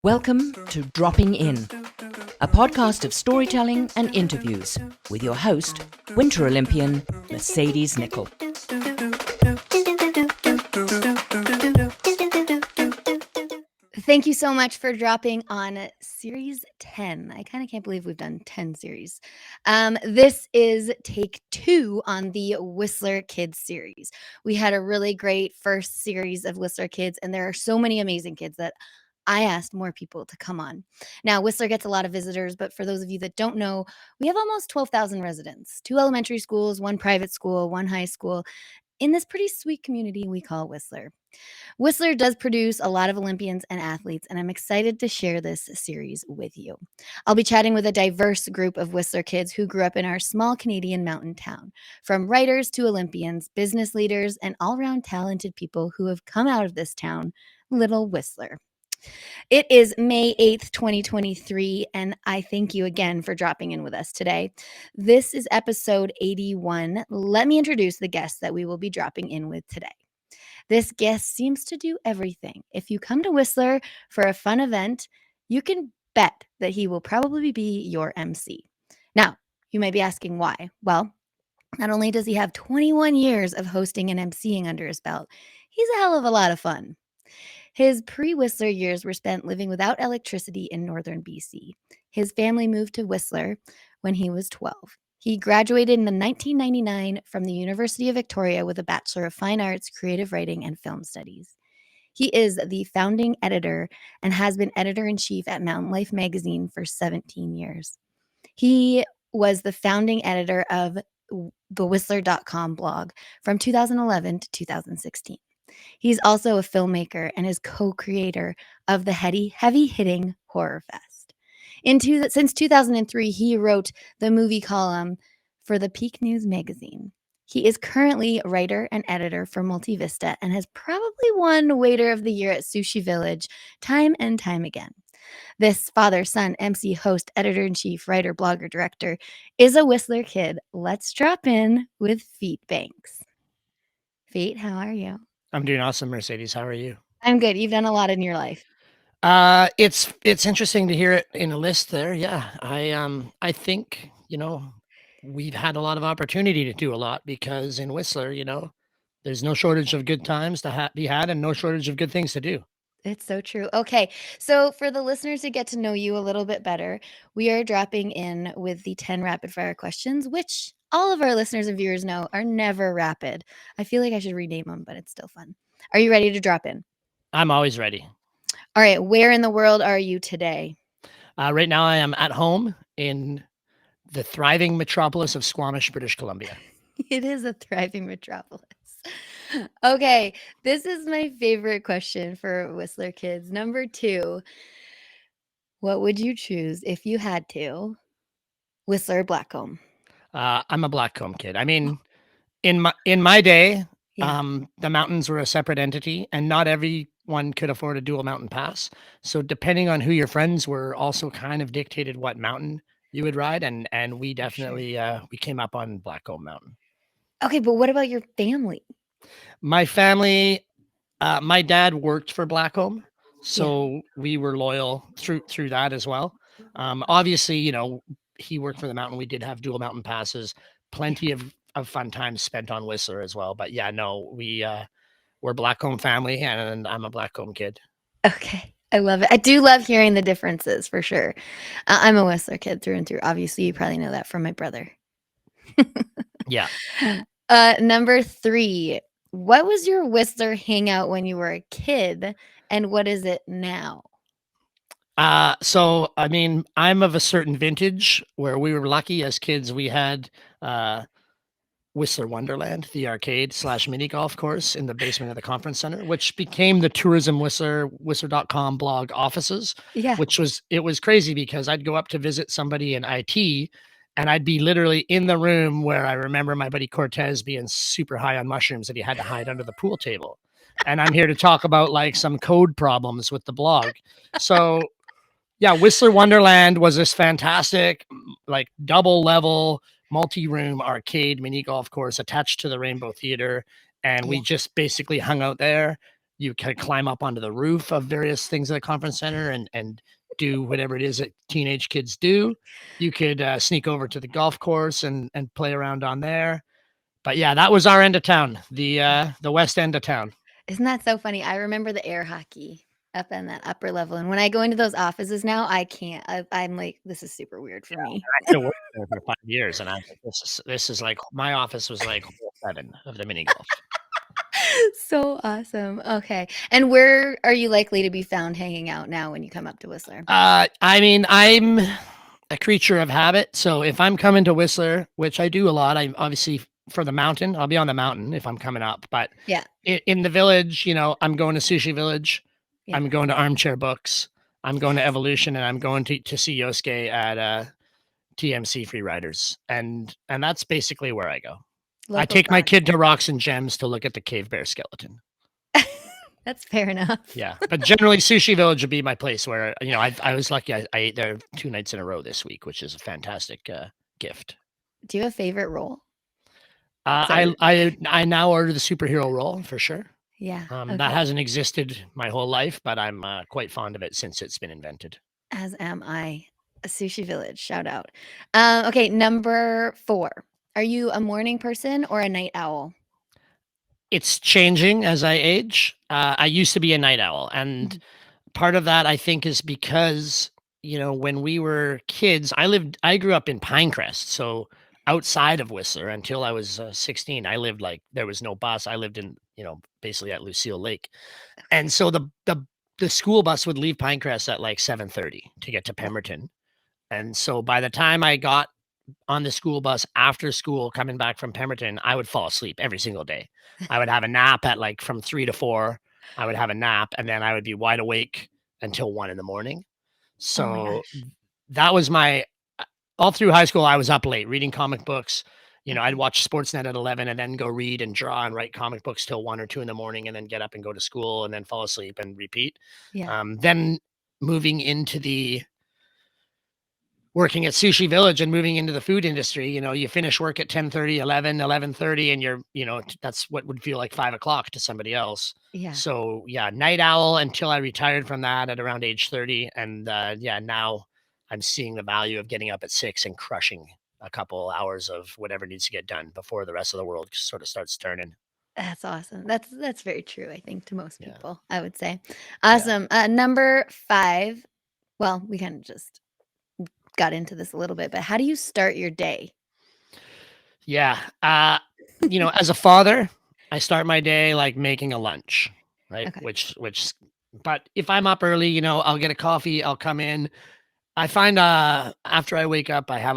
Welcome to Dropping In, a podcast of storytelling and interviews with your host, Winter Olympian Mercedes Nickel. Thank you so much for dropping on Series 10. I kind of can't believe we've done 10 series. This is take 2 on the Whistler Kids series. We had a really great first series of Whistler Kids, and there are so many amazing kids that I asked more people to come on. Now, Whistler gets a lot of visitors, but for those of you that don't know, we have almost 12,000 residents, 2 elementary schools, 1 private school, 1 high school, in this pretty sweet community we call Whistler. Whistler does produce a lot of Olympians and athletes, and I'm excited to share this series with you. I'll be chatting with a diverse group of Whistler kids who grew up in our small Canadian mountain town, from writers to Olympians, business leaders, and all-around talented people who have come out of this town, Little Whistler. It is May 8th, 2023, and I thank you again for dropping in with us today. This is episode 81. Let me introduce the guests that we will be dropping in with today. This guest seems to do everything. If you come to Whistler for a fun event, you can bet that he will probably be your MC. Now, you may be asking why. Well, not only does he have 21 years of hosting and MCing under his belt, he's a hell of a lot of fun. His pre-Whistler years were spent living without electricity in northern BC. His family moved to Whistler when he was 12. He graduated in 1999 from the University of Victoria with a Bachelor of Fine Arts, Creative Writing, and Film Studies. He is the founding editor and has been editor-in-chief at Mountain Life magazine for 17 years. He was the founding editor of the Whistler.com blog from 2011 to 2016. He's also a filmmaker and is co-creator of the heavy-hitting Horror Fest. Since 2003, he wrote the movie column for the Peak News magazine. He is currently writer and editor for Multivista and has probably won Waiter of the Year at Sushi Village time and time again. This father-son, MC, host, editor-in-chief, writer, blogger, director is a Whistler kid. Let's drop in with Feet Banks. Feet, how are you? I'm doing awesome, Mercedes. How are you? I'm good. You've done a lot in your life. It's interesting to hear it in a list there. Yeah, I think we've had a lot of opportunity to do a lot because in Whistler, there's no shortage of good times to be had and no shortage of good things to do. It's so true. Okay, so for the listeners to get to know you a little bit better, we are dropping in with the 10 rapid fire questions, which all of our listeners and viewers know are never rapid. I feel like I should rename them, but it's still fun. Are you ready to drop in? I'm always ready. All right, where in the world are you today? Right now I am at home in the thriving metropolis of Squamish, British Columbia. It is a thriving metropolis. Okay, this is my favorite question for Whistler kids. Number 2, what would you choose if you had to? Whistler or Blackcomb? I'm a Blackcomb kid. I mean, in my day, Yeah. the mountains were a separate entity, and not everyone could afford a dual mountain pass. So depending on who your friends were, also kind of dictated what mountain you would ride. And we definitely we came up on Blackcomb Mountain. Okay, but what about your family? My family, my dad worked for Blackcomb, so we were loyal through that as well. Obviously, he worked for the mountain. We did have dual mountain passes. Plenty of fun times spent on Whistler as well. But yeah, no, we're Blackcomb family, and I'm a Blackcomb kid. Okay, I love it. I do love hearing the differences for sure. I'm a Whistler kid through and through. Obviously, you probably know that from my brother. Yeah. Number 3, what was your Whistler hangout when you were a kid, and what is it now? So I mean, I'm of a certain vintage where we were lucky as kids. We had Whistler Wonderland, the arcade / mini golf course in the basement of the conference center, which became the Tourism Whistler, Whistler.com blog offices. Yeah. It was crazy because I'd go up to visit somebody in IT and I'd be literally in the room where I remember my buddy Cortez being super high on mushrooms that he had to hide under the pool table. And I'm here to talk about like some code problems with the blog. So yeah, Whistler Wonderland was this fantastic, like double level, multi-room arcade mini golf course attached to the Rainbow Theater. And we just basically hung out there. You can climb up onto the roof of various things at the conference center and do whatever it is that teenage kids do. You could sneak over to the golf course and play around on there. But yeah, that was our end of town, the west end of town. Isn't that so funny? I remember the air hockey up in that upper level. And when I go into those offices now, I can't. I'm like, this is super weird for me. I could have worked there for 5 years, and I was like, this is like my office was like hole 7 of the mini golf. So awesome. Okay. And where are you likely to be found hanging out now when you come up to Whistler? I mean, I'm a creature of habit. So if I'm coming to Whistler, which I do a lot, I'm obviously for the mountain, I'll be on the mountain if I'm coming up. But Yeah. in the village, I'm going to Sushi Village. Yeah. I'm going to Armchair Books. I'm going to Evolution, and I'm going to see Yosuke at TMC Free Riders. And that's basically where I go. I take my kid to Rocks and Gems to look at the cave bear skeleton. That's fair enough. Yeah, but generally Sushi Village would be my place where I was lucky. I ate there 2 nights in a row this week, which is a fantastic gift. Do you have a favorite roll? I now order the superhero roll for sure. Yeah. That hasn't existed my whole life, but I'm quite fond of it since it's been invented. As am I. A Sushi Village, shout out. Okay, number 4. Are you a morning person or a night owl? It's changing as I age. I used to be a night owl, and part of that I think is because when we were kids, I grew up in Pinecrest, so outside of Whistler until I was 16. I lived like there was no bus. I lived in basically at Lucille Lake, and so the school bus would leave Pinecrest at like 7:30 to get to Pemberton, and so by the time I got on the school bus after school coming back from Pemberton, I would fall asleep every single day. I would have a nap at like from 3 to 4. I would have a nap, and then I would be wide awake until 1 in the morning. So that was all through high school. I was up late reading comic books. I'd watch Sportsnet at 11 and then go read and draw and write comic books till 1 or 2 in the morning, and then get up and go to school and then fall asleep and repeat. Yeah. Then moving into working at Sushi Village and moving into the food industry, you finish work at 10:30, 11:30, and you're, that's what would feel like 5:00 to somebody else. Yeah. So yeah, night owl until I retired from that at around age 30. And now I'm seeing the value of getting up at 6 and crushing a couple hours of whatever needs to get done before the rest of the world sort of starts turning. That's awesome. That's very true, I think, to most people, I would say. Awesome. Number 5. Well, we kind of just got into this a little bit, but how do you start your day? Yeah. As a father, I start my day like making a lunch, right? Okay. But if I'm up early, I'll get a coffee, I'll come in. I find after I wake up, I have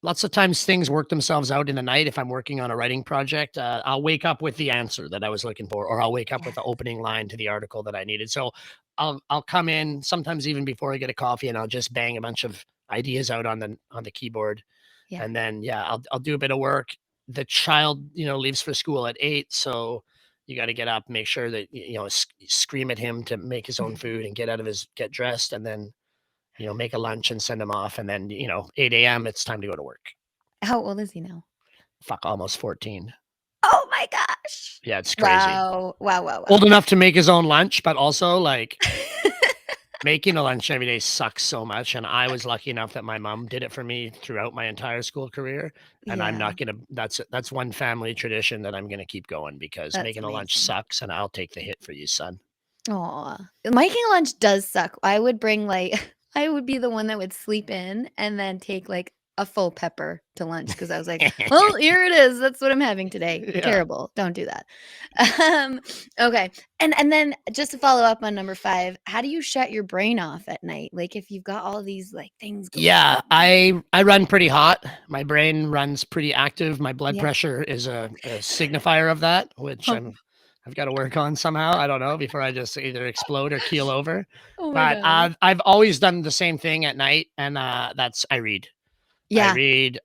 lots of times things work themselves out in the night. If I'm working on a writing project, I'll wake up with the answer that I was looking for, or I'll wake up with the opening line to the article that I needed. So I'll come in sometimes even before I get a coffee, and I'll just bang a bunch of ideas out on the keyboard. Yeah. And then I'll do a bit of work. The child leaves for school at 8, so you got to get up, make sure that scream at him to make his own food and get dressed, and then make a lunch and send him off. And then 8 a.m. it's time to go to work. How old is he now? Almost 14. Oh my gosh. Yeah, it's crazy. Wow. Old enough to make his own lunch, but also like making a lunch every day sucks so much. And I was lucky enough that my mom did it for me throughout my entire school career. And I'm not gonna. That's one family tradition that I'm gonna keep going, because making a lunch sucks, and I'll take the hit for you, son. Aw, making a lunch does suck. I would be the one that would sleep in and then take like a full pepper to lunch, because I was like, well, here it is. That's what I'm having today. Yeah. Terrible. Don't do that. Okay. And then just to follow up on number 5, how do you shut your brain off at night? Like if you've got all these like things going on. I run pretty hot. My brain runs pretty active. My blood pressure is a signifier of that, which I've got to work on somehow. I don't know, before I just either explode or keel over. Oh my But God. I've always done the same thing at night, and that's I read. Yeah.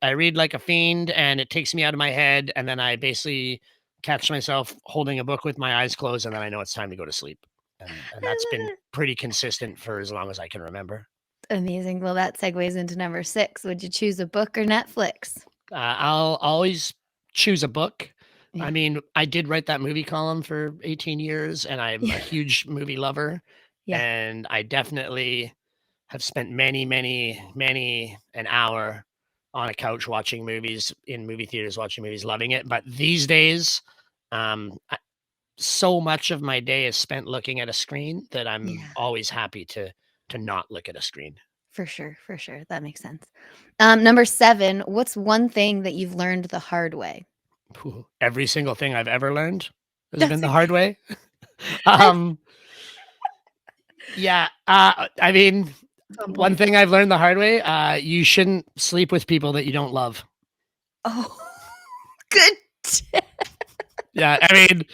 I read like a fiend, and it takes me out of my head, and then I basically catch myself holding a book with my eyes closed, and then I know it's time to go to sleep. And that's been pretty consistent for as long as I can remember. Amazing. Well, that segues into number 6. Would you choose a book or Netflix? I'll always choose a book. Yeah. I mean, I did write that movie column for 18 years, and I'm a Yeah. huge movie lover, Yeah. and I definitely have spent many an hour on a couch watching movies, in movie theaters watching movies, loving it. But these days, I so much of my day is spent looking at a screen that I'm Yeah. always happy to not look at a screen. For sure. For sure. That makes sense. Number 7, what's one thing that you've learned the hard way? Every single thing I've ever learned has been That's the okay. hard way. Um, yeah, I mean, That's on one point. thing I've learned the hard way, you shouldn't sleep with people that you don't love. Oh, good tip. Yeah, I mean,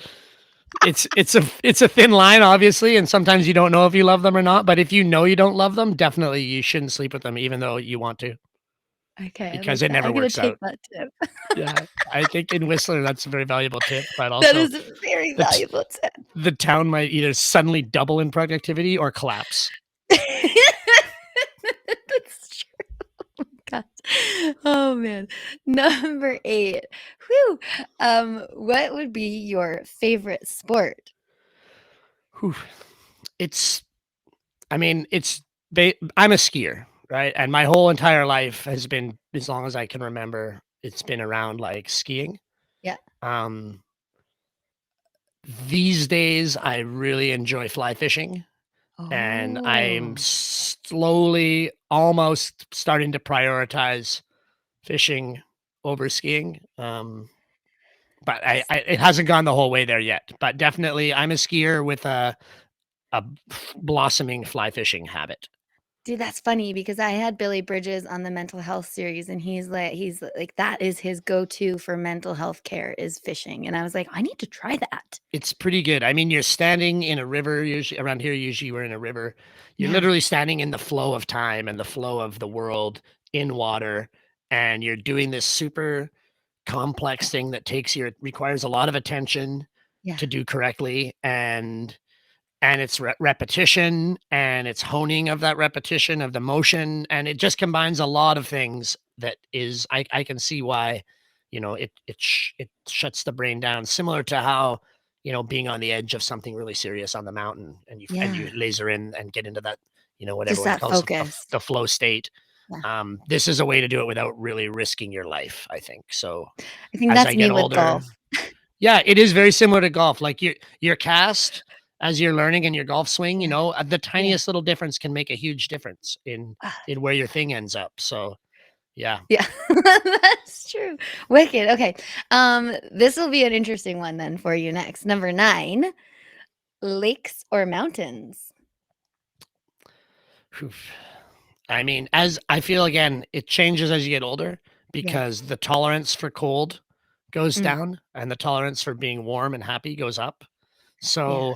it's a thin line, obviously, and sometimes you don't know if you love them or not. But if you know you don't love them, definitely you shouldn't sleep with them, even though you want to, Okay, I because like it that. never I'm gonna works take out. that tip. Yeah, I think in Whistler that's a very valuable tip, but That also is a very the t- valuable tip. the town might either suddenly double in productivity or collapse. That's true. God. Oh man. Number 8. Whew. What would be your favorite sport? Whew. It's, I mean, I'm a skier, right? And my whole entire life has been, as long as I can remember, it's been around like skiing. Yeah. Um, these days, I really enjoy fly fishing, and I'm Oh. slowly almost starting to prioritize fishing over skiing. But it hasn't gone the whole way there yet. But definitely, I'm a skier with a blossoming fly fishing habit. Dude, that's funny because I had Billy Bridges on the mental health series, and he's like that is his go-to for mental health care is fishing, and I was like, "I need to try that." It's pretty good. I mean, you're standing in a river, usually around here, usually we're in a river. You're Yeah. literally standing in the flow of time and the flow of the world in water, and you're doing this super complex thing that requires a lot of attention Yeah. to do correctly, and it's repetition, and it's honing of that repetition of the motion, and it just combines a lot of things that is I can see why, it shuts the brain down, similar to how, being on the edge of something really serious on the mountain, and you Yeah. laser in and get into that, what Just everyone that calls focus. the flow state. Yeah. This is a way to do it without really risking your life, I think. So I think as that's I me get with older, golf. yeah, it is very similar to golf. Like your cast as you're learning in your golf swing, Yeah. the Yeah. tiniest little difference can make a huge difference Ah, in where your thing ends up. So yeah. yeah. That's true. Wicked. Okay. This will be an interesting one then for you next. Number 9, lakes or mountains? Phew. I mean, as I feel again, it changes as you get older Yeah. because the tolerance for cold goes Mm, down and the tolerance for being warm and happy goes up. yeah. So Me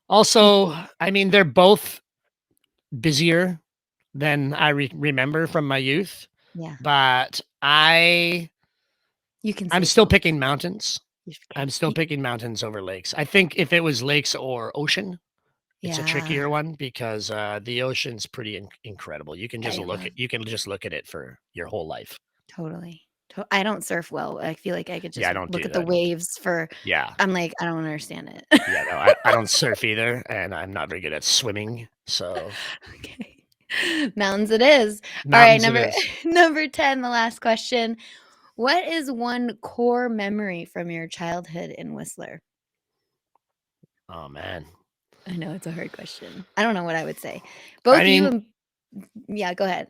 also, too. I mean, they're both busier than I remember from my youth, Yeah. but You can I'm say still both. picking mountains. Okay. I'm still picking mountains over lakes. I think if it was lakes or ocean, it's a Yeah. trickier one because the ocean's pretty incredible. I love You can just look at it for your whole life. totally. I don't surf well. I feel like I could Yeah, just I don't look do at the that. waves for Yeah. I'm like, I don't understand it. Yeah, no, I don't surf either, and I'm not very good at swimming. So Okay. Mountains it is. All right, mountains it is. number 10, the last question. What is one core memory from your childhood in Whistler? Oh man. I know it's a hard question. I don't know what I would say. I Both you mean, and yeah, go ahead.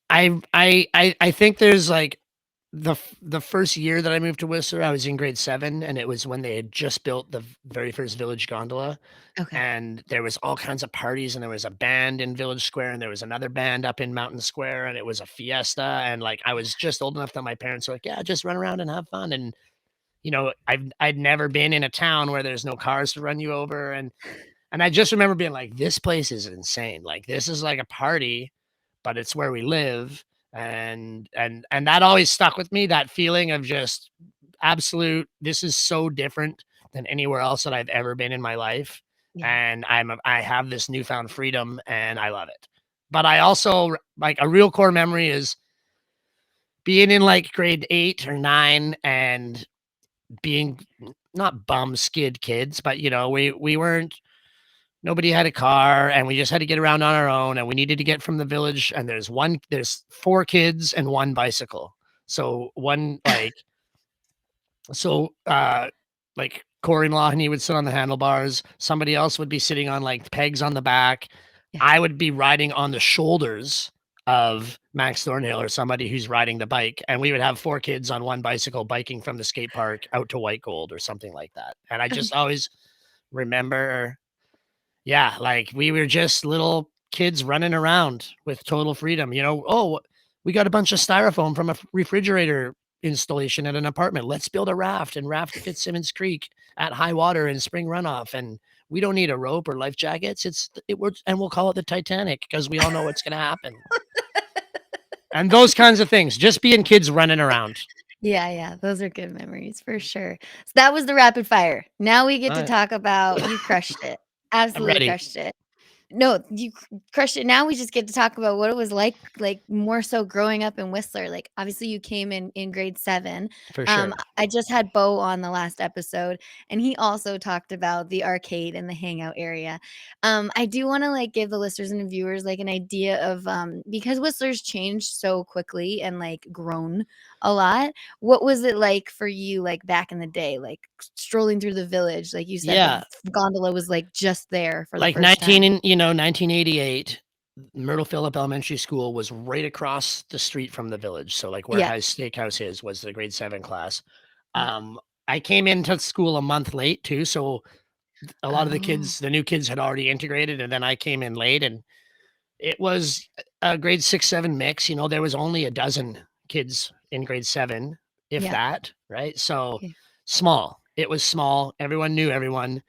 I think there's like the first year that I moved to Whistler, I was in grade 7, and it was when they had just built the very first village gondola, Okay. and there was all kinds of parties, and there was a band in Village Square, and there was another band up in Mountain Square, and it was a fiesta, and like I was just old enough that my parents were like, "Yeah, just run around and have fun." And I'd never been in a town where there's no cars to run you over, and I just remember being like, "This place is insane. Like this is like a party, but it's where we live." And that always stuck with me, that feeling of just absolute, this is so different than anywhere else that I've ever been in my life. Yeah. And I have this newfound freedom and I love it. But I also like a real core memory is being in like grade 8 or 9 and being not bum skid kids, but we weren't, nobody had a car and we just had to get around on our own, and we needed to get from the village, and there's 4 kids and 1 bicycle. So like Corey-in-law, and he would sit on the handlebars. Somebody else would be sitting on like pegs on the back. Yeah. I would be riding on the shoulders of Max Thornhill or somebody who's riding the bike, and we would have 4 kids on 1 bicycle biking from the skate park out to White Gold or something like that. And I just always remember, yeah, like we were just little kids running around with total freedom. Oh, we got a bunch of styrofoam from a refrigerator installation at an apartment. Let's build a raft and raft to Fitzsimmons Creek at high water and spring runoff. And we don't need a rope or life jackets. And we'll call it the Titanic because we all know what's going to happen. And those kinds of things, just being kids running around. Yeah, those are good memories for sure. So that was the rapid fire. Now we get to talk about you crushed it. Absolutely ready. crushed it. No, you crushed it. Now we just get to talk about what it was like more so growing up in Whistler. Like obviously you came in grade 7. For sure. I just had Bo on the last episode, and he also talked about the arcade and the hangout area. I do want to like give the listeners and viewers like an idea of because Whistler's changed so quickly and like grown a lot. What was it like for you like back in the day, like strolling through the village? Like you said, Yeah. the gondola was like just there for the Like first time. 1988, Myrtle Phillip Elementary School was right across the street from the village. So like where Yeah. High Steakhouse is was the grade 7 class. I came into school a month late too, so a lot of the new kids had already integrated, and then I came in late, and it was a grade 6, 7 mix. There was only a dozen kids in grade 7, if that, right? So small. It was small. Everyone knew everyone.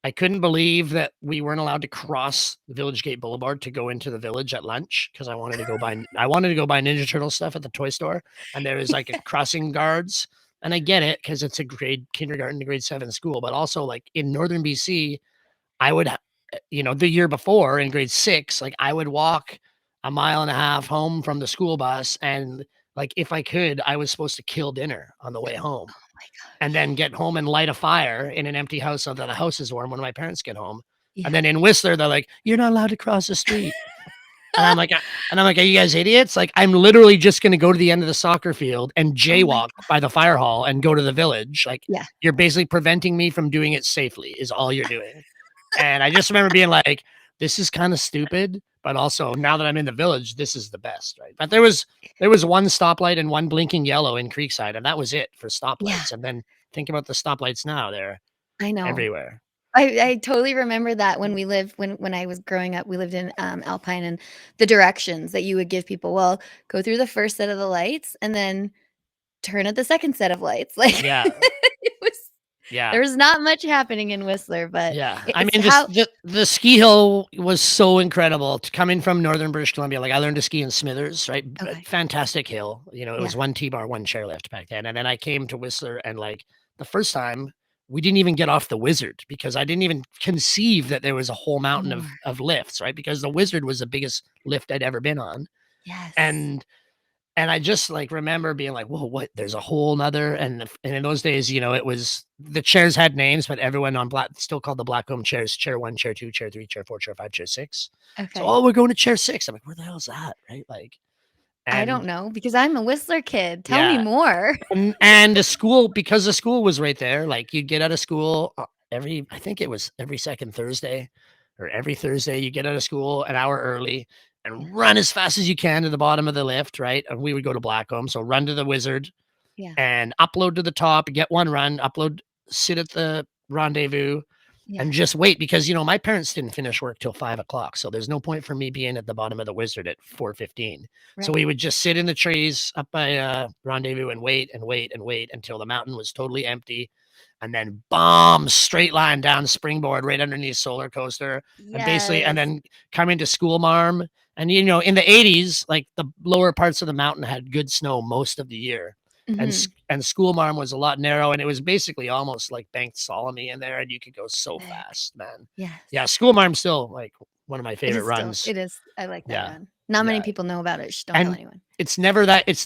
I couldn't believe that we weren't allowed to cross the Village Gate Boulevard to go into the village at lunch because I wanted to go buy Ninja Turtle stuff at the toy store, and there was like a crossing guards. And I get it because it's a kindergarten to grade 7 school, but also like in northern BC, I would, the year before in grade 6, like I would walk a mile and a half home from the school bus, and like if I could, I was supposed to kill dinner on the way home. Oh my gosh. And then get home and light a fire in an empty house so that the house is warm when my parents get home. Yeah. And then in Whistler, they're like, "You're not allowed to cross the street." and I'm like, "Are you guys idiots? Like, I'm literally just going to go to the end of the soccer field and jaywalk by the fire hall and go to the village. Like, you're basically preventing me from doing it safely is all you're doing." And I just remember being like, this is kind of stupid, but also now that I'm in the village, this is the best, right? But there was 1 stoplight and 1 blinking yellow in Creekside, and that was it for stoplights. And then think about the stoplights now; they're everywhere. I totally remember that when I was growing up, we lived in Alpine, and the directions that you would give people. Well, go through the first set of the lights and then turn at the second set of lights. Like it was. Yeah. There was not much happening in Whistler, but I mean, the ski hill was so incredible. Coming from northern British Columbia, like I learned to ski in Smithers, right? Fantastic hill. It was 1 T-bar, 1 chairlift back then. And then I came to Whistler, and like the first time we didn't even get off the Wizard because I didn't even conceive that there was a whole mountain of lifts, right? Because the Wizard was the biggest lift I'd ever been on. Yes. And I just like remember being like, whoa, what? There's a whole nother. And in those days, it was the chairs had names, but everyone on still called the Blackcomb chairs, chair 1, chair 2, chair 3, chair 4, chair 5, chair 6. Okay. So, we're going to chair 6. I'm like, where the hell is that? Right. Like, I don't know because I'm a Whistler kid. Tell me more. And the school, because the school was right there, like you'd get out of school I think it was every second Thursday or every Thursday, you get out of school an hour early and run as fast as you can to the bottom of the lift, right? And we would go to Blackcomb. So run to the Wizard and upload to the top, get 1 run, upload, sit at the rendezvous and just wait because, my parents didn't finish work till 5 o'clock. So there's no point for me being at the bottom of the Wizard at 4:15. Right. So we would just sit in the trees up by rendezvous and wait and wait and wait until the mountain was totally empty. And then bomb straight line down springboard right underneath Solar Coaster. And then come into School Marm. And, in the 80s, like the lower parts of the mountain had good snow most of the year. And School Marm was a lot narrow, and it was basically almost like Banked Solomon in there, and you could go so fast, man. Yeah, School Marm's still like one of my favorite runs. It is. I like that run. Not many Yeah. people know about it. Shh, don't tell And anyone. it's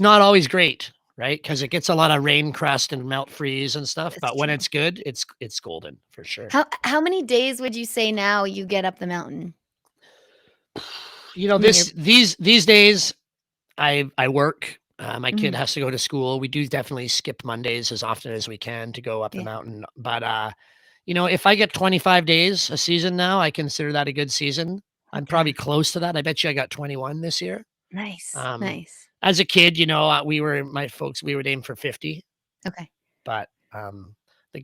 not always great, right? Because it gets a lot of rain crust and melt freeze and stuff. That's But when true. it's good, it's golden for sure. How many days would you say now you get up the mountain? You know, I mean, you're these days I work. My kid mhm, has to go to school. We do definitely skip Mondays as often as we can to go up the yeah, mountain. But you know, if I get 25 days a season now, I consider that a good season. I'm okay. probably close to that. I bet you I got 21 this year. Nice, Um, nice. as a kid, you know, we were aiming for 50, Okay. but the,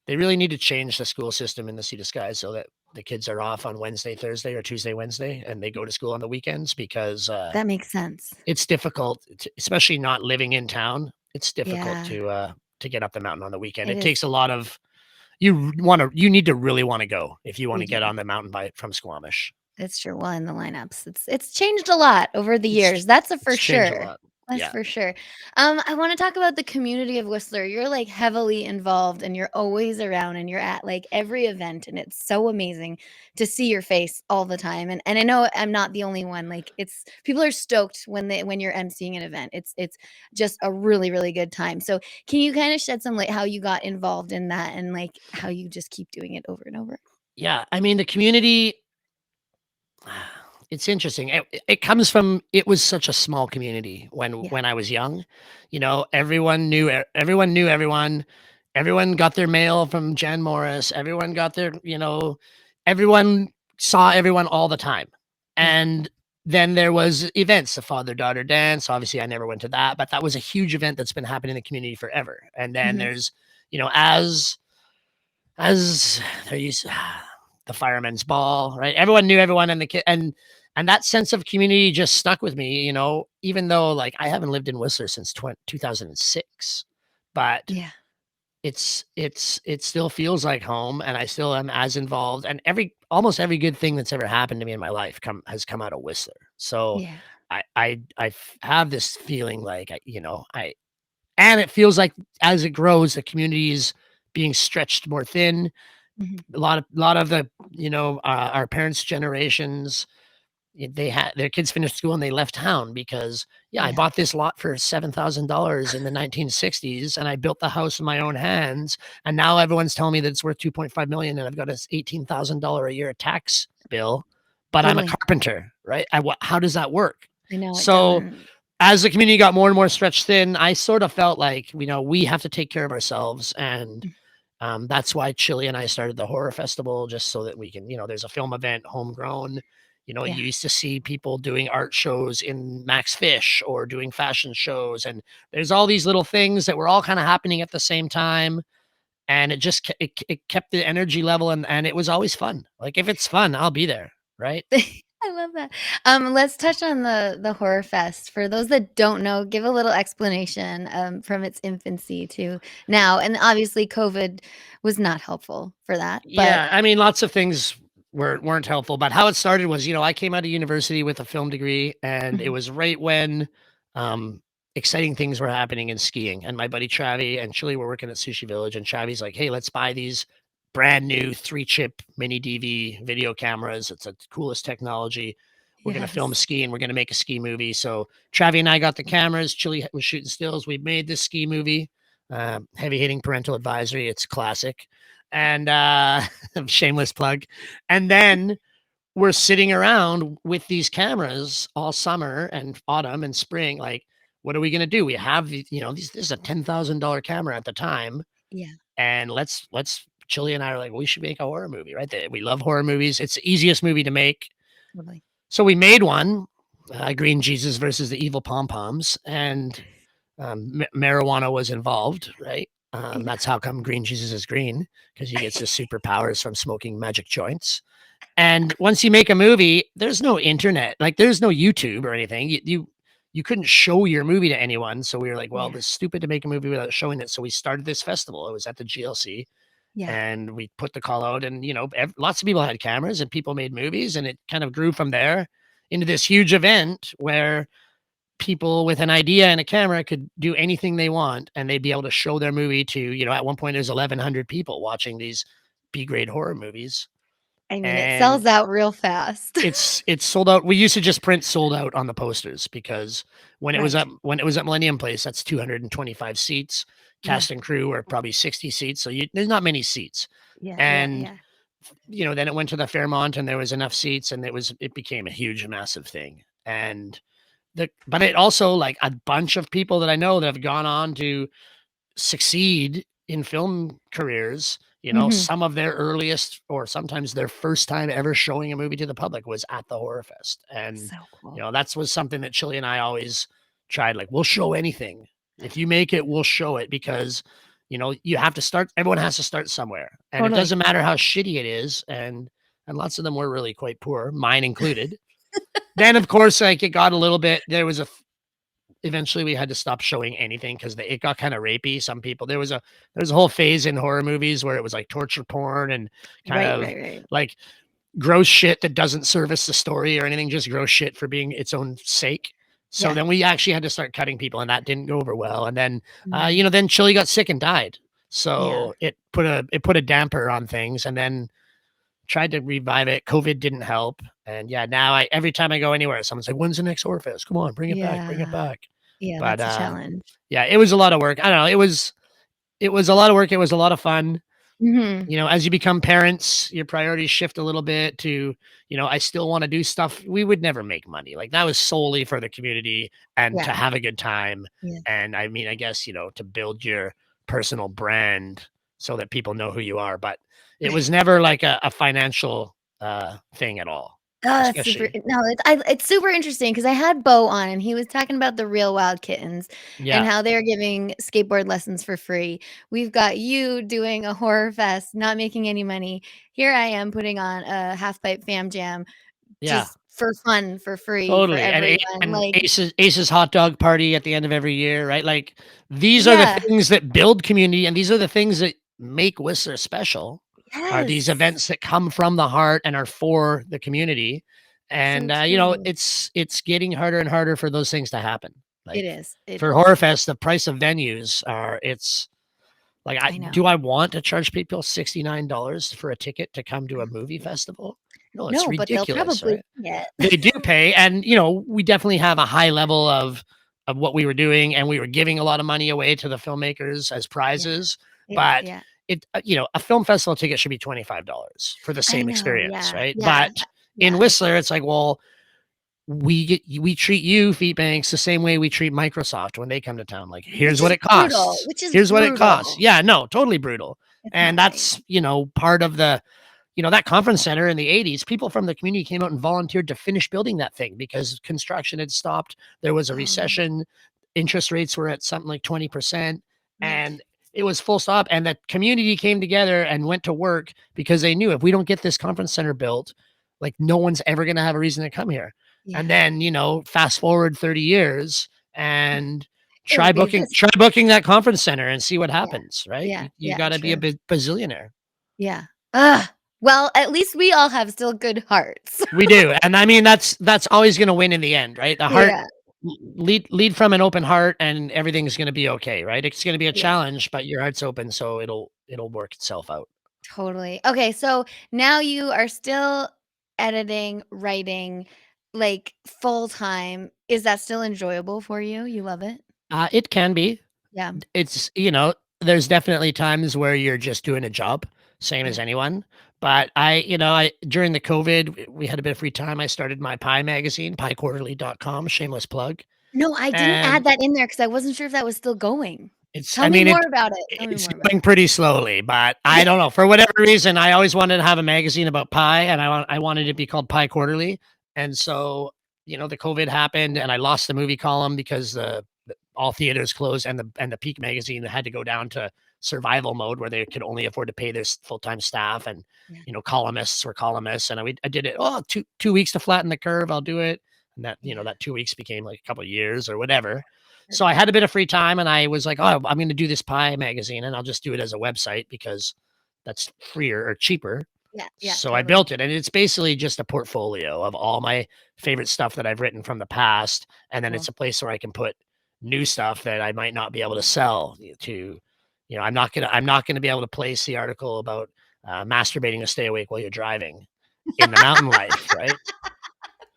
they really need to change the school system in the Sea to Sky so that the kids are off on Wednesday, Thursday, or Tuesday, Wednesday, and they go to school on the weekends because That makes sense. it's difficult, especially not living in town. It's difficult Yeah, to get up the mountain on the weekend. it It is. takes a lot of you need to really want to go if you want We to get do. on the mountain from Squamish. It's true. Well, in the lineups, it's changed a lot over the It's years. That's a for it's changed a sure. lot. That's Yeah. for sure. I want to talk about the community of Whistler. You're like heavily involved, and you're always around, and you're at like every event, and it's so amazing to see your face all the time. And I know I'm not the only one. Like it's people are stoked when you're emceeing an event. It's just a really good time. So can you kind of shed some light how you got involved in that, and like how you just keep doing it over and over? Yeah. I mean, the community, it's interesting. It comes from it was such a small community Yeah. when I was young. You know, everyone knew everyone. Everyone got their mail from Jan Morris. Everyone got their, you know, everyone saw everyone all the time. Yeah. And then there was events, the father-daughter dance. Obviously, I never went to that, but that was a huge event that's been happening in the community forever. And then Mhm. there's, you know, as there used the fireman's ball, right? Everyone knew everyone and the kid and that sense of community just stuck with me, you know, even though like I haven't lived in Whistler since 2006, but Yeah. it still feels like home and I still am as involved and almost every good thing that's ever happened to me in my life has come out of Whistler. So Yeah. have this feeling like you know, and it feels like as it grows the community is being stretched more thin. Mhm. A lot of the, you know, our parents' generations, they had their kids finished school and they left town because, yeah, I Yeah. bought this lot for $7,000 in the 1960s and I built the house in my own hands. And now everyone's telling me that it's worth 2.5 million and I've got a $18,000 a year tax bill, but I'm a Totally. carpenter, right? How does that work? I know it So doesn't. as the community got more and more stretched thin, I sort of felt like, you know, we have to take care of ourselves. And Mm. that's why Chili and I started the horror festival, just so that we can, you know, there's a film event, homegrown. You know, Yeah. you used to see people doing art shows in Max Fish or doing fashion shows, and there's all these little things that were all kind of happening at the same time, and it kept the energy level, and it was always fun. Like if it's fun, I'll be there, right? I love that. Let's touch on the Horror Fest. For those that don't know, give a little explanation, from its infancy to now, and obviously COVID was not helpful for that, but Yeah, I mean, lots of things weren't helpful, but how it started was, you know, I came out of university with a film degree, and it mhm, was right when um, exciting things were happening in skiing. And my buddy Travi and Chili were working at Sushi Village, and Travi's like, "Hey, let's buy these brand new 3-chip mini DV video cameras. It's the coolest technology. We're gonna film yes. ski, and we're gonna make a ski movie." So Travi and I got the cameras. Chili was shooting stills. We made this ski movie. Heavy hitting parental advisory. It's classic and shameless plug. And then we're sitting around with these cameras all summer and autumn and spring. Like, what are we gonna do? We have you know, this is a $10,000 camera at the time, Yeah, and let's Chili and I are like, we should make a horror movie, right? We love horror movies. It's the easiest movie to make. totally. So we made one, Green Jesus versus the Evil Pom Poms, and marijuana was involved, right? Yeah. That's how come Green Jesus is green, because he gets his superpowers from smoking magic joints. And once you make a movie, there's no internet, like there's no YouTube or anything. You couldn't show your movie to anyone. So we were like, well, Yeah, it's stupid to make a movie without showing it. So we started this festival. It was at the GLC, yeah. and we put the call out, and you know, lots of people had cameras, and people made movies, and it kind of grew from there into this huge event where people with an idea and a camera could do anything they want and they'd be able to show their movie to, you know, at one point there's 1,100 people watching these B grade horror movies. I mean, it And sells out real fast. it's sold out. We used to just print sold out on the posters because when it was Right. at Millennium Place, that's 225 seats. Yeah. Cast and crew are probably 60 seats, so there's not many seats. Yeah. And Yeah. then it went to the Fairmont, and there was enough seats, and it became a huge, massive thing. And but it also, like, a bunch of people that I know that have gone on to succeed in film careers, Mhm. some of their earliest or sometimes their first time ever showing a movie to the public was at the Horror Fest. And, So cool. that was something that Chili and I always tried. Like, we'll show anything. If you make it, we'll show it, because, you have to start, everyone has to start somewhere. And it Totally. doesn't matter how shitty it is. And lots of them were really quite poor, mine included. Then, of course, like, it got a little bit, eventually we had to stop showing anything because it got kind of rapey. Some people, there was a whole phase in horror movies where it was like torture porn and kind of Right. like gross shit that doesn't service the story or anything, just gross shit for being its own sake. So Yeah. then we actually had to start cutting people, and that didn't go over well. And then, Mm. then Chili got sick and died. Yeah. So it put a damper on things, and then tried to revive it. COVID didn't help. And yeah, now every time I go anywhere, someone's like, "When's the next Horror Fest? Come on, bring it back, bring it Yeah. back." Yeah, But that's a challenge. yeah, it was a lot of work. I don't know. It was a lot of work. It was a lot of fun. Mhm. As you become parents, your priorities shift a little bit to, I still want to do stuff. We would never make money. Like, that was solely for the community and to Yeah. have a good time. Yeah. And I mean, I guess, to build your personal brand so that people know who you are. But it was never like a financial thing at all. Oh, that's super. Especially, No, it's super interesting because I had Bo on and he was talking about the Real Wild Kittens and yeah. how they're giving skateboard lessons for free. We've got you doing a horror fest, not making any money. Here I am putting on a half pipe fam jam Yeah. just for fun, for free, for Totally. everyone. And Like, Ace's hot dog party at the end of every year, right? Like, these are the yeah, things that build community, and these are the things that make Whistler special, are these yes, events that come from the heart and are for the community. so And true. it's getting harder and harder for those things to happen. It Like, is. It for is. Horror Fest, the price of venues it's like, I know. do I want to charge people $69 for a ticket to come to a movie festival? No, it's No, but they'll ridiculous, probably right? get. They do pay, and we definitely have a high level of what we were doing, and we were giving a lot of money away to the filmmakers as Yeah. prizes. Yeah. But Yeah. a film festival ticket should be $25 for the I same know. experience, Yeah. right? Yeah. But in Yeah. Whistler, it's like, well, we treat you, Feet Banks, the same way we treat Microsoft when they come to town. Like, here's Which what is it brutal, costs. which is Here's what it costs. brutal. Yeah, no, totally brutal. It's And not right. that's, part of the that conference center in the 80s, people from the community came out and volunteered to finish building that thing because construction had stopped. There was a Oh, recession. Interest rates were at something like 20%. right. And it was full stop. And the community came together and went to work because they knew, if we don't get this conference center built, like, no one's ever going to have a reason to come here. Yeah. And then, fast forward 30 years and It'll be this. try booking that conference center and see what Yeah. happens, right? Yeah. You Yeah. got to be a True. bazillionaire. Yeah. Ugh. Well, at least we all have still good hearts. We do. And I mean, that's always going to win in the end, right? The heart, Yeah. lead from an open heart, and everything's going to be okay, right? It's going to be a Yeah. challenge, but your heart's open, so it'll work itself out. Totally. Okay. So now you are still editing, writing, like full time. Is that still enjoyable for you? You love it? It can be. Yeah. It's, there's definitely times where you're just doing a job, same as Yeah. anyone. But I during the COVID, we had a bit of free time. I started my pie magazine, piequarterly.com, shameless plug. No, I didn't add And that in there because I wasn't sure if that was still going. I Tell me mean, more about it. Tell me it's more about going it. pretty slowly, but I don't know. For whatever reason, I always wanted to have a magazine about pie, and I wanted it to be called Pie Quarterly. And so, the COVID happened, and I lost the movie column because all theaters closed, and the Peak magazine had to go down to survival mode where they could only afford to pay their full-time staff, and Yeah. columnists were columnists, and I did it. Oh, two weeks to flatten the curve, I'll do it. And that Yeah. that 2 weeks became like a couple of years or whatever. So I Perfect. had a bit of free time, and I was like, oh, I'm going to do this pie magazine, and I'll just do it as a website because that's freer or cheaper. Yeah. Yeah. So I Totally. built it, and it's basically just a portfolio of all my favorite stuff that I've written from the past. And then Cool. it's a place where I can put new stuff that I might not be able to sell to, I'm not going to be able to place the article about masturbating to stay awake while you're driving. in the mountain life, right?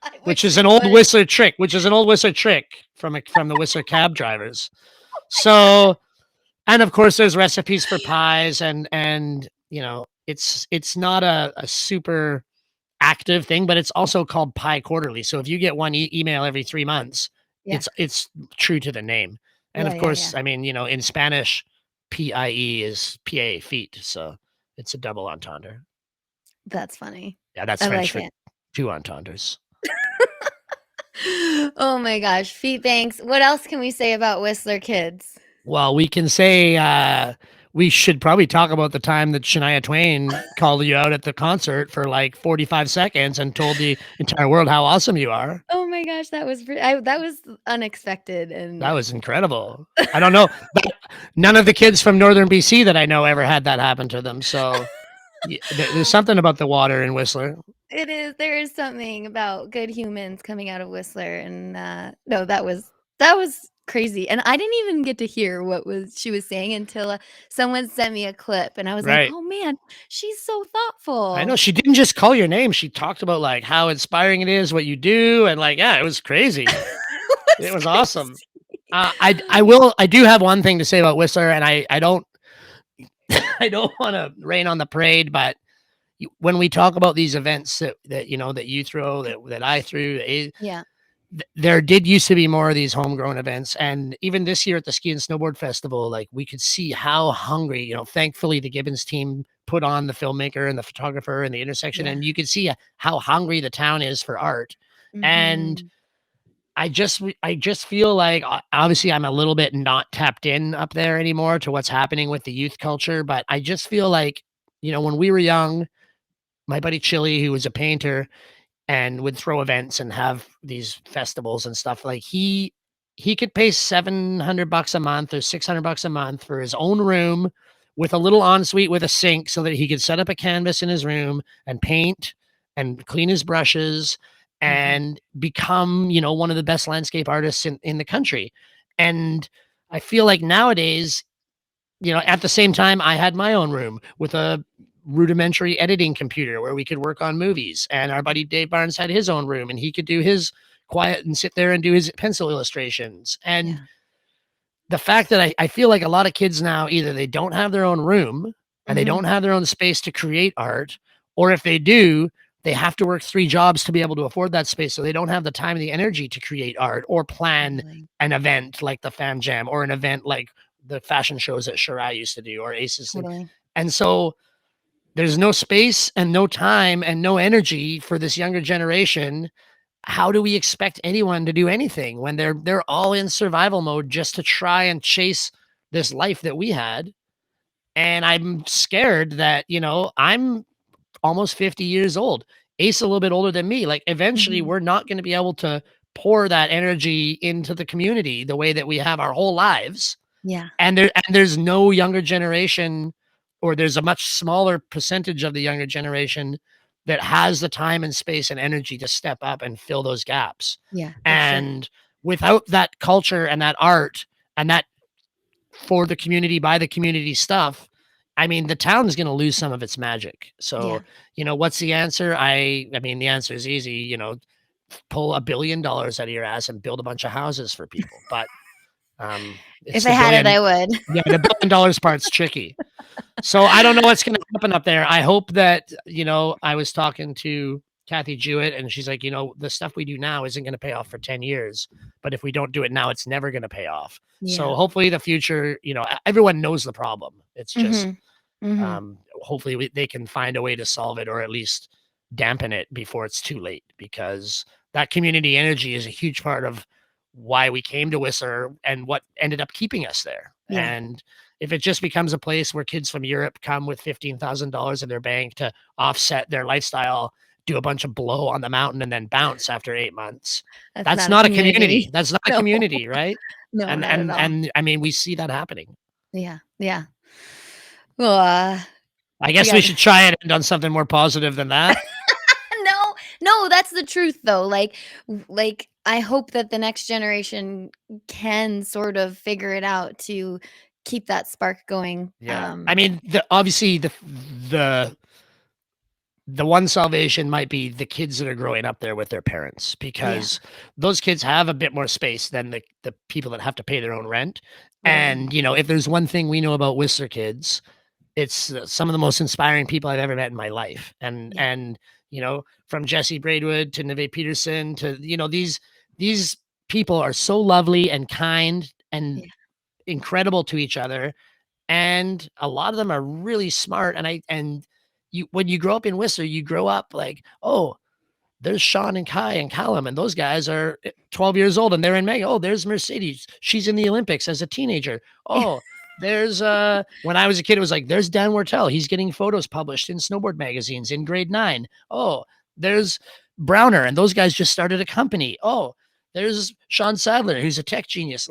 I Which wish is you an old would. Whistler trick, from the Whistler cab drivers. So, and of course, there's recipes for pies, and it's not a super active thing, but it's also called Pie Quarterly. So if you get one email every 3 months, Yeah. it's true to the name. And Yeah, of yeah, course, yeah. I mean, in Spanish, PIE is PA feet, so it's a double entendre. That's funny. Yeah, that's I French like for it. two entendres. Oh my gosh, feet banks. What else can we say about Whistler kids? Well, we can say we should probably talk about the time that Shania Twain called you out at the concert for like 45 seconds and told the entire world how awesome you are. Oh my gosh, that was unexpected That and was incredible. I don't know, but none of the kids from Northern BC that I know ever had that happen to them. So there's something about the water in Whistler. it is there is something about good humans coming out of Whistler and no, that was crazy. And I didn't even get to hear what was she was saying until someone sent me a clip and I was like, Right. "Oh man, she's so I know thoughtful." she didn't just call your name. She talked about like how inspiring it is, what you do, and like, yeah, it was crazy. It It's was awesome. crazy. I do have one thing to say about Whistler, and I don't I don't want to rain on the parade, but when we talk about these events that you throw, that I threw, Yeah. there did used to be more of these homegrown events, and even this year at the ski and snowboard festival, like we could see how hungry. Thankfully the Gibbons team put on the filmmaker and the photographer and the intersection, Yeah. and you could see how hungry the town is for art. And Mhm. I just feel like obviously I'm a little bit not tapped in up there anymore to what's happening with the youth culture, but I just feel like, when we were young, my buddy Chili, who was a painter and would throw events and have these festivals and stuff, like he could pay $700 a month or $600 a month for his own room with a little ensuite with a sink so that he could set up a canvas in his room and paint and clean his brushes Mhm. and become, one of the best landscape artists in the country. And I feel like nowadays, at the same time, I had my own room with a rudimentary editing computer where we could work on movies. And our buddy Dave Barnes had his own room and he could do his quiet and sit there and do his pencil illustrations. And Yeah. the fact that I feel like a lot of kids now, either they don't have their own room and they don't Mhm. have their own space to create art, or if they do, they have to work 3 jobs to be able to afford that space. So they don't have the time and the energy to create art or plan Totally. an event like the Fam Jam or an event like the fashion shows that Shirai used to do or Aces. And, Totally. and so there's no space and no time and no energy for this younger generation. How do we expect anyone to do anything when they're all in survival mode just to try and chase this life that we had? And I'm scared that, I'm almost 50 years old. Ace a little bit older than me. Like eventually Mhm. we're not going to be able to pour that energy into the community the way that we have our whole lives. Yeah. And there's no younger generation, or there's a much smaller percentage of the younger generation that has the time and space and energy to step up and fill those gaps. Yeah, for sure. And without that culture and that art and that for the community by the community stuff, I mean, the town is going to lose some of its magic. So, Yeah. what's the answer? I mean, the answer is easy, pull $1 billion out of your ass and build a bunch of houses for people. But it's If I the had it, billion. I would. Yeah, the $1 billion part's tricky. So I don't know what's going to happen up there. I hope that, I was talking to Kathy Jewett and she's like, the stuff we do now isn't going to pay off for 10 years. But if we don't do it now, it's never going to pay off. So Yeah. hopefully the future, everyone knows the problem. It's just, Mhm. Mhm. hopefully they can find a way to solve it or at least dampen it before it's too late, because that community energy is a huge part of why we came to Whistler and what ended up keeping us there. Yeah. And if it just becomes a place where kids from Europe come with $15,000 in their bank to offset their lifestyle, do a bunch of blow on the mountain and then bounce after 8 months, That's that's not a not a community. community. That's not a No. community, right? No, And not at and all. and I mean, we see that happening. Yeah. Yeah. Well, I we guess we got should try and end on something more positive than that. No, no, that's the truth though. Like I hope that the next generation can sort of figure it out to keep that spark going. Yeah. I mean, obviously the the one salvation might be the kids that are growing up there with their parents, because those kids have a bit more space than the people that have to pay their own rent. Totally. And, if there's one thing we know about Whistler kids, it's some of the most inspiring people I've ever met in my life. And from Jesse Braidwood to Neve Peterson to, these people are so lovely and kind and incredible to each other. And a lot of them are really smart. And you, when you grow up in Whistler, you grow up like, oh, there's Sean and Kai and Callum, and those guys are 12 years old and they're in Mega. Oh, there's Mercedes. She's in the Olympics as a teenager. Oh, there's when I was a kid, it was like, there's Dan Wortell. He's getting photos published in snowboard magazines in grade 9. Oh, there's Browner, and those guys just started a company. Oh, there's Sean Sadler, who's a tech genius.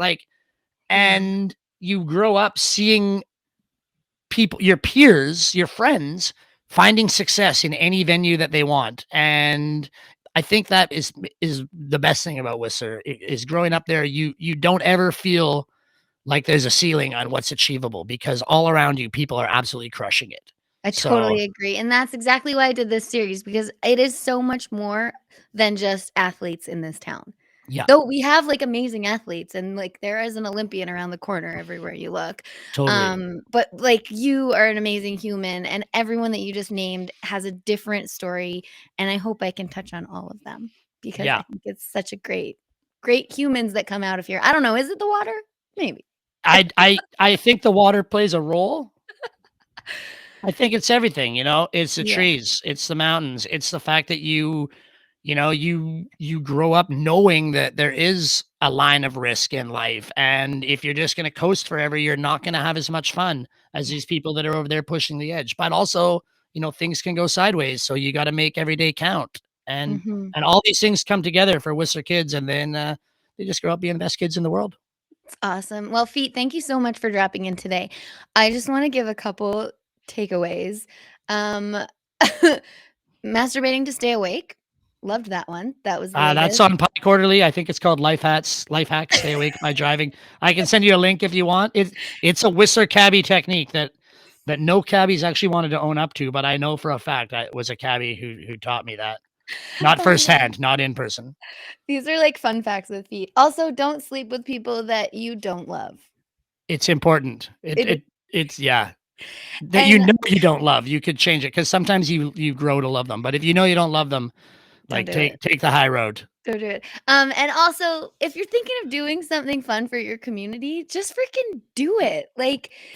And you grow up seeing people, your peers, your friends, finding success in any venue that they want. And I think that is the best thing about Whistler is growing up there. You don't ever feel like there's a ceiling on what's achievable, because all around you, people are absolutely crushing it. I totally agree. And that's exactly why I did this series, because it is so much more than just athletes in this town. Yeah. Though we have like amazing athletes, and like there is an Olympian around the corner everywhere you look. Totally. But like you are an amazing human, and everyone that you just named has a different story. And I hope I can touch on all of them, because I think it's such a great humans that come out of here. I don't know. Is it the water? Maybe. I think the water plays a role. I think it's everything, it's the trees, it's the mountains, it's the fact that you grow up knowing that there is a line of risk in life. And if you're just going to coast forever, you're not going to have as much fun as these people that are over there pushing the edge. But also, things can go sideways. So you got to make every day count. And all these things come together for Whistler kids. And then they just grow up being the best kids in the world. It's awesome. Well, Feet, thank you so much for dropping in today. I just want to give a couple takeaways. Masturbating to stay awake. Loved that one. That was that's on Pie Quarterly. I think it's called Life Hacks, Stay Awake by Driving. I can send you a link if you want. It's a Whistler cabbie technique that no cabbies actually wanted to own up to, but I know for a fact that it was a cabbie who taught me that. Not firsthand, not in person. These are like fun facts with Feet. Also, don't sleep with people that you don't love. It's important. It's that you don't love. You could change it, because sometimes you grow to love them. But if you don't love them, take the high road. Don't do it. And also, if you're thinking of doing something fun for your community, just freaking do it.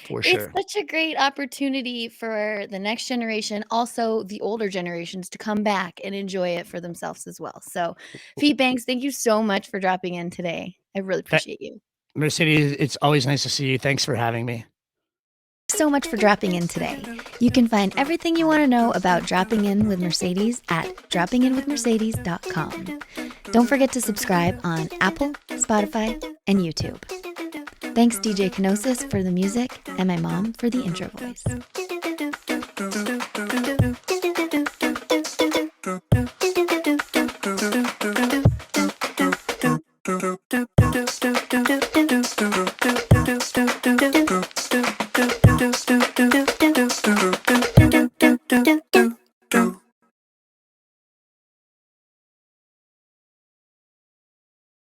For sure. It's such a great opportunity for the next generation, also the older generations, to come back and enjoy it for themselves as well. So, Feet Banks, thank you so much for dropping in today. I really appreciate you. Mercedes, it's always nice to see you. Thanks for having me. So much for dropping in today. You can find everything you want to know about Dropping In with Mercedes at droppinginwithmercedes.com. Don't forget to subscribe on Apple, Spotify, and YouTube. Thanks DJ Kenosis for the music, and my mom for the intro voice.